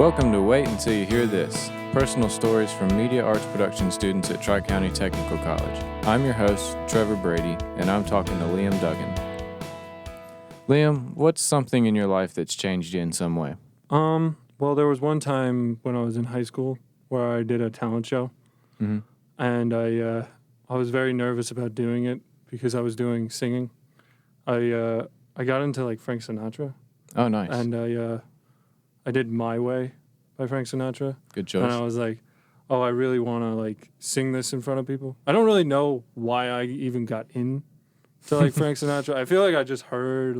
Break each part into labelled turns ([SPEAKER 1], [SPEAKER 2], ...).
[SPEAKER 1] Welcome to Wait Until You Hear This, personal stories from media arts production students at Tri-County Technical College. I'm your host, Trevor Brady, and I'm talking to Liam Duggan. Liam, what's something in your life that's changed you in some way?
[SPEAKER 2] Well, there was one time when I was in high school where I did a talent show, and I was very nervous about doing it because I was doing singing. I got into like Frank Sinatra.
[SPEAKER 1] Oh, nice.
[SPEAKER 2] And I did My Way by Frank Sinatra.
[SPEAKER 1] Good choice.
[SPEAKER 2] And I was like, oh, I really want to like sing this in front of people. I don't really know why I even got in to like Frank Sinatra. I feel like I just heard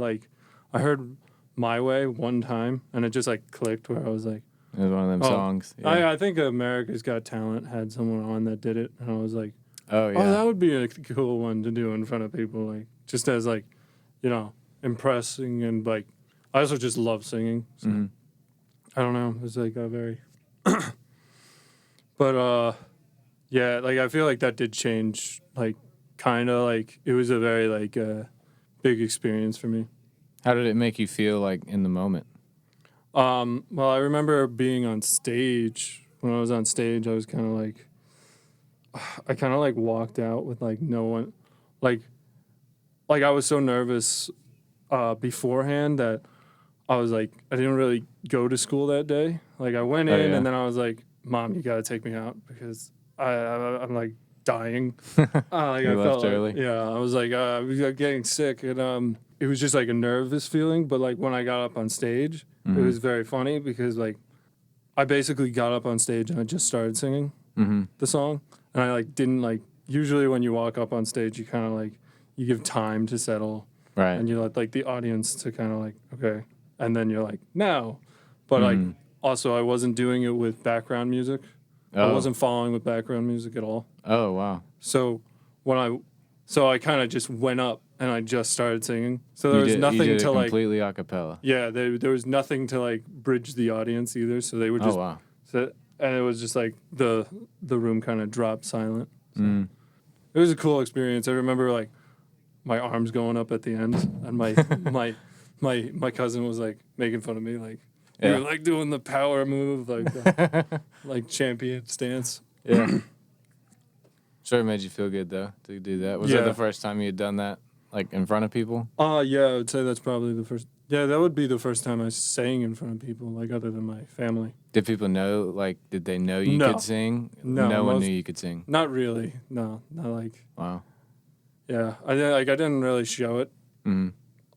[SPEAKER 2] My Way one time and it just like clicked where I was like,
[SPEAKER 1] it was one of them songs. Yeah.
[SPEAKER 2] I think America's Got Talent had someone on that did it, and I was like,
[SPEAKER 1] oh, yeah.
[SPEAKER 2] oh, that would be a cool one to do in front of people, like just as like, you know, impressing, and like I also just love singing. So I don't know, it's like a very but yeah, like I feel like that did change, like kind of like it was a very like big experience for me.
[SPEAKER 1] How did it make you feel like in the moment?
[SPEAKER 2] Well, I remember being on stage. When I was on stage, I was kind of like, I kind of like walked out with like no one, like I was so nervous beforehand that I was like, I didn't really go to school that day. Like I went in and then I was like, Mom, you gotta take me out because I'm like dying. Like I felt
[SPEAKER 1] early.
[SPEAKER 2] like, yeah, I was like, I was getting sick, and it was just like a nervous feeling. But like when I got up on stage, it was very funny because like I basically got up on stage and I just started singing the song, and I like didn't like. Usually when you walk up on stage, you kind of like you give time to settle,
[SPEAKER 1] right?
[SPEAKER 2] And you let like the audience to kind of like okay, and then you're like now, but like also I wasn't doing it with background music. I wasn't following with background music at all.
[SPEAKER 1] Oh wow!
[SPEAKER 2] So I kind of just went up and I just started singing. So there was nothing to like
[SPEAKER 1] completely a cappella.
[SPEAKER 2] Yeah, there was nothing to like bridge the audience either. So they would just sit, and it was just like the room kind of dropped silent. So it was a cool experience. I remember like my arms going up at the end, and my cousin was like making fun of me, like you were like doing the power move, like like champion stance.
[SPEAKER 1] Yeah. Sure, it made you feel good though to do that. Was that the first time you had done that, like in front of people?
[SPEAKER 2] Yeah, I would say that's probably the first. Yeah, that would be the first time I sang in front of people, like other than my family.
[SPEAKER 1] Did people know? Like, did they know you could sing? No one knew you could sing.
[SPEAKER 2] Not really. No, not like.
[SPEAKER 1] Wow.
[SPEAKER 2] Yeah, I didn't really show it.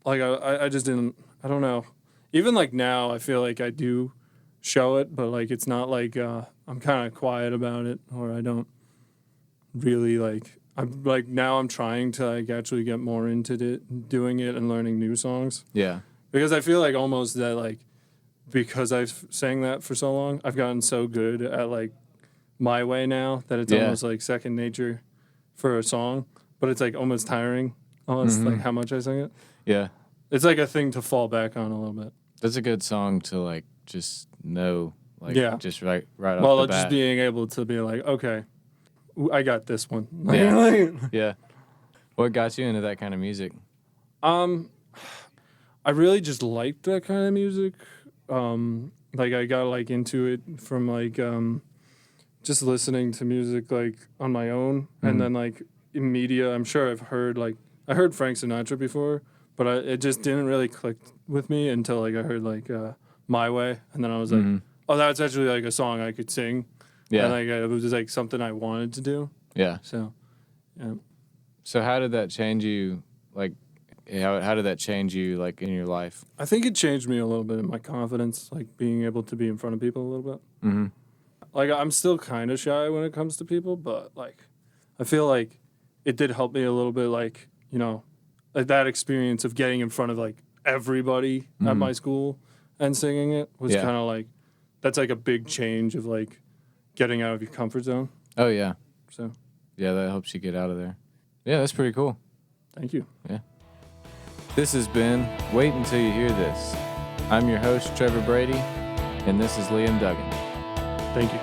[SPEAKER 2] Like I just didn't. I don't know. Even like now, I feel like I do show it, but like it's not like I'm kind of quiet about it, or I don't really like. I'm like now I'm trying to like actually get more into it, doing it and learning new songs.
[SPEAKER 1] Yeah.
[SPEAKER 2] Because I feel like almost that like because I've sang that for so long, I've gotten so good at like My Way now that it's almost like second nature for a song, but it's like almost tiring, almost like how much I sing it.
[SPEAKER 1] Yeah.
[SPEAKER 2] It's like a thing to fall back on a little bit.
[SPEAKER 1] That's a good song to like just know, like just right off the bat.
[SPEAKER 2] Well, just being able to be like, okay, I got this one.
[SPEAKER 1] Yeah. What got you into that kind of music?
[SPEAKER 2] I really just liked that kind of music. Like I got like into it from like just listening to music like on my own, and then like in media. I'm sure I heard Frank Sinatra before, but it just didn't really click with me until like I heard like My Way, and then I was like, oh, that's actually like a song I could sing. Yeah, and like it was just like something I wanted to do.
[SPEAKER 1] Yeah.
[SPEAKER 2] So, yeah.
[SPEAKER 1] So how did that change you? Like, how did that change you like in your life?
[SPEAKER 2] I think it changed me a little bit in my confidence, like being able to be in front of people a little bit. Like I'm still kind of shy when it comes to people, but like I feel like it did help me a little bit. Like you know, like that experience of getting in front of like everybody at my school and singing it was kind of like that's like a big change of like getting out of your comfort zone.
[SPEAKER 1] Oh yeah.
[SPEAKER 2] So.
[SPEAKER 1] Yeah, that helps you get out of there. Yeah, that's pretty cool.
[SPEAKER 2] Thank you.
[SPEAKER 1] Yeah. This has been Wait Until You Hear This. I'm your host, Trevor Brady, and this is Liam Duggan.
[SPEAKER 2] Thank you.